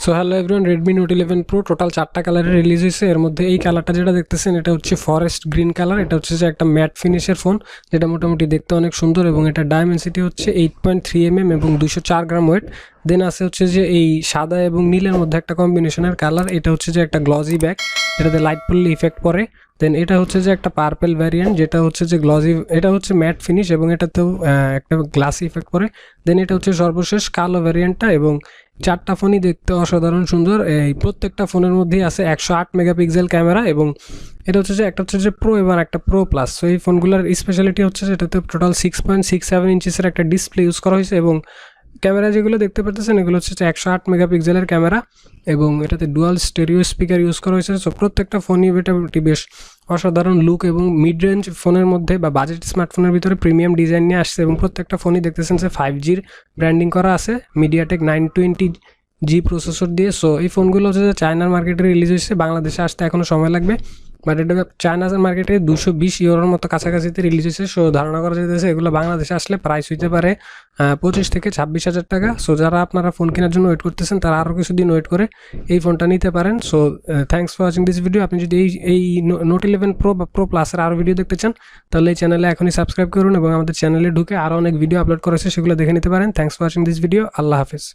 So hello everyone, Redmi note 11 pro total 4টা কালারে release হয়েছে। এর মধ্যে এই কালারটা যেটা দেখতেছেন এটা হচ্ছে ফরেস্ট গ্রিন কালার। এটা হচ্ছে যে একটা ম্যাট ফিনিশের ফোন, যেটা মোটামুটি দেখতে অনেক সুন্দর এবং এটা ডায়মেনসিটি হচ্ছে 8.3 mm এবং 204 গ্রাম ওয়েট। দেন আছে হচ্ছে যে এই সাদা এবং নীলের মধ্যে একটা কম্বিনেশনের কালার। এটা হচ্ছে যে একটা গ্লজি ব্যাক, যেটাতে লাইট পড়লে ইফেক্ট পড়ে। দেন এটা হচ্ছে যে একটা পার্পেল ভ্যারিয়েন্ট, যেটা হচ্ছে যে গ্লজি, এটা হচ্ছে ম্যাট ফিনিশ এবং এটাতেও একটা গ্লাসি ইফেক্ট পড়ে। দেন এটা হচ্ছে সর্বশেষ কালো ভ্যারিয়েন্টটা এবং 4টা ফোনই দেখতে অসাধারণ সুন্দর। এই প্রত্যেকটা ফোনের মধ্যেই আছে 108 মেগাপিক্সেল ক্যামেরা এবং এটা হচ্ছে যে একটা হচ্ছে যে প্রো এবং একটা প্রো প্লাস। সো এই ফোনগুলোর স্পেশালিটি হচ্ছে যে এটাতে টোটাল 6.67 ইঞ্চিসের একটা ডিসপ্লে ইউজ করা হয়েছে এবং ক্যামেরা যেগুলো দেখতে পাচ্ছেন এগুলো হচ্ছে 108 মেগাপিক্সেলের ক্যামেরা এবং এটাতে ডুয়াল স্টেরিও স্পিকার ইউজ করা হয়েছে। সো প্রত্যেকটা ফোনই মোটামুটি বেশ অসাধারণ লুক এবং মিড রেঞ্জ ফোনের মধ্যে বা বাজেট স্মার্টফোনের ভিতরে প্রিমিয়াম ডিজাইন নিয়ে আসছে এবং প্রত্যেকটা ফোনই দেখতেছেন যে 5Gর ব্র্যান্ডিং করা আছে মিডিয়াটেক 920G প্রসেসর দিয়ে। সো এই ফোনগুলো হচ্ছে যে চায়নার মার্কেটে রিলিজ হয়েছে, বাংলাদেশে আসতে এখনও সময় লাগবে, বাট এটা চায়নার মার্কেটে 220 ইউরোর মতো কাছাকাছিতে রিলিজ হয়েছে। সো ধারণা করা যেতেছে এগুলো বাংলাদেশে আসলে প্রাইস হইতে পারে 25 থেকে 26 হাজার টাকা। সো যারা আপনারা ফোন কেনার জন্য ওয়েট করতেছেন তারা আরও কিছুদিন ওয়েট করে এই ফোনটা নিতে পারেন। So thanks for watching this video. আপনি যদি এই নোট 11 প্রো বা প্রো প্লাসের আরও ভিডিও দেখতে চান তাহলে এই চ্যানেলে এখনই সাবস্ক্রাইব করুন এবং আমাদের চ্যানেলে ঢুকে আরও অনেক ভিডিও আপলোড করেছে সেগুলো দেখে নিতে পারেন। Thanks for watching this video. Allah Hafiz.